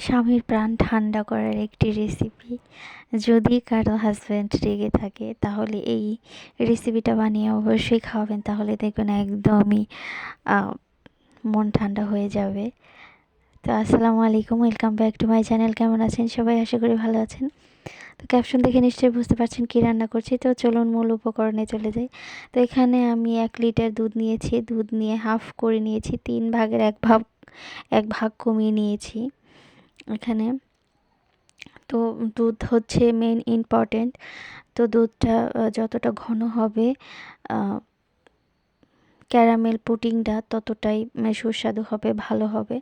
স্বামীর প্রাণ ঠান্ডা করার একটি রেসিপি। যদি কারো হাজব্যান্ড রেগে থাকে তাহলে এই রেসিপিটা বানিয়ে অবশ্যই খাওয়াবেন, তাহলে দেখবেন একদমই মন ঠান্ডা হয়ে যাবে। তো আসসালামু আলাইকুম, welcome back to my channel. কেমন আছেন সবাই? আশা করি ভালো আছেন। তো ক্যাপশন দেখে নিশ্চয়ই বুঝতে পারছেন কী রান্না করছি। তো চলুন মূল উপকরণে চলে যাই। তো এখানে আমি 1 লিটার দুধ নিয়েছি। দুধ নিয়ে হাফ করে নিয়েছি, 3 ভাগের এক ভাগ কমিয়ে নিয়েছি এখানে। তো দুধ হচ্ছে মেন ইম্পর্টেন্ট। তো দুধটা যতটা ঘন হবে ক্যারামেল পুডিংটা ততটাই সুস্বাদু হবে, ভালো হবে।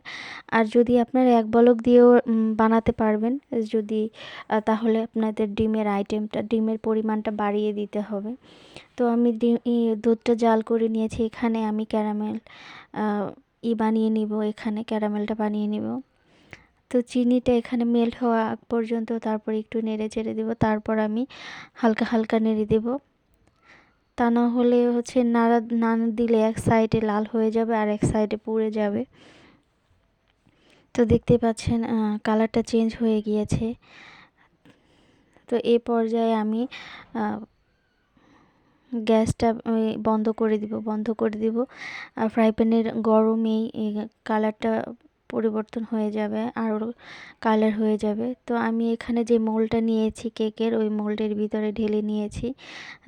আর যদি আপনারা 1 বলক দিয়েও বানাতে পারবেন, যদি তাহলে আপনাদের ডিমের পরিমাণটা বাড়িয়ে দিতে হবে। তো আমি দুধটা জাল করে নিয়েছি। এখানে আমি ক্যারামেল বানিয়ে নিব, এখানে ক্যারামেলটা বানিয়ে নিব। তো চিনিটা এখানে মেল্ট হওয়া আগ পর্যন্ত, তারপর একটু নেড়ে চেড়ে দেবো, তারপর আমি হালকা হালকা নেড়ে দেব। তা না হলে হচ্ছে না দিলে এক সাইডে লাল হয়ে যাবে আর এক সাইডে পুড়ে যাবে। তো দেখতে পাচ্ছেন কালারটা চেঞ্জ হয়ে গিয়েছে। তো এই পর্যায়ে আমি গ্যাসটা বন্ধ করে দিব। আর ফ্রাই প্যানের গরমেই কালারটা পরিবর্তন হয়ে যাবে, আরও কালার হয়ে যাবে। তো আমি এখানে যে মোল্ডটা নিয়েছি কেকের, ওই মোল্ডের ভিতরে ঢেলে নিয়েছি,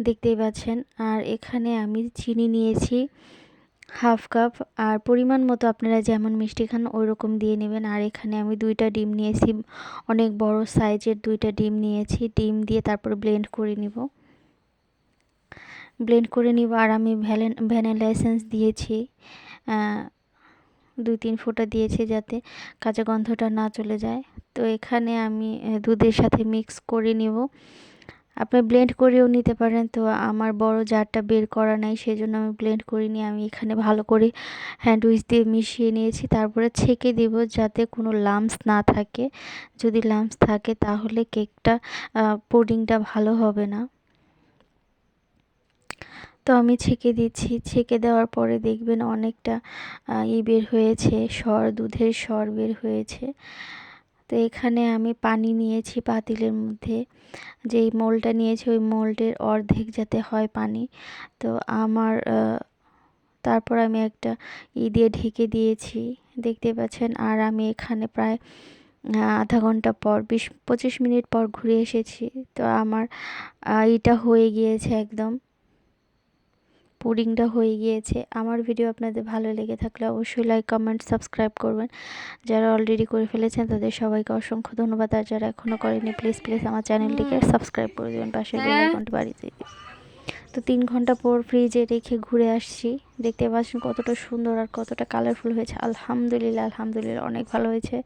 দেখতেই পাচ্ছেন। আর এখানে আমি চিনি নিয়েছি হাফ কাপ, আর পরিমাণ মতো আপনারা যেমন মিষ্টি খান ওই রকম দিয়ে নেবেন। আর এখানে আমি 2টা ডিম নিয়েছি, অনেক বড় সাইজের 2টা ডিম নিয়েছি। ডিম দিয়ে তারপর ব্লেন্ড করে নিব। আর আমি ভ্যানিলা এসেন্স দিয়েছি, 2-3 ফোঁটা দিয়েছি যাতে কাঁচা গন্ধটা না চলে যায়। তো এখানে আমি দুধের সাথে মিক্স করে নিব। আপনি ব্লেন্ড করেও নিতে পারেন। তো আমার বড় জারটা বের করা নাই, সেজন্য আমি ব্লেন্ড করিনি। আমি এখানে ভালো করে হ্যান্ড উইচ দিয়ে মিশিয়ে নিয়েছি, তারপরে ছেঁকে দেব যাতে কোনো লাম্পস না থাকে। যদি লাম্পস থাকে তাহলে কেকটা পুডিংটা ভালো হবে না। তো আমি ছেঁকে দিচ্ছি। ছেঁকে দেওয়ার পরে দেখবেন অনেকটা বের হয়েছে, দুধের সর বের হয়েছে। তো এখানে আমি পানি নিয়েছি পাতিলের মধ্যে, যেই মোল্ডটা নিয়েছি ওই মোল্ডের অর্ধেক যাতে হয় পানি। তো আমার তারপর আমি একটা দিয়ে ঢেকে দিয়েছি, দেখতে পাচ্ছেন। আর আমি এখানে প্রায় আধা ঘন্টা পর 20-25 মিনিট পর ঘুরে এসেছি। তো আমার এটা হয়ে গিয়েছে, একদম পুডিংটা হয়ে গিয়েছে। আমার ভিডিও আপনাদের ভালো লেগে থাকলে অবশ্যই লাইক, কমেন্ট, সাবস্ক্রাইব করবেন। যারা অলরেডি করে ফেলেছেন তাদের সবাইকে অসংখ্য ধন্যবাদ। আর যারা এখনও করেনি প্লিজ আমার চ্যানেলটিকে সাবস্ক্রাইব করে দেবেন, পাশের বেল আইকনটি বাজিয়ে দিবেন। তো 3 ঘন্টা পর ফ্রিজে রেখে ঘুরে আসছি, দেখতে পাচ্ছেন কতটা সুন্দর আর কতটা কালারফুল হয়েছে। আলহামদুলিল্লাহ অনেক ভালো হয়েছে।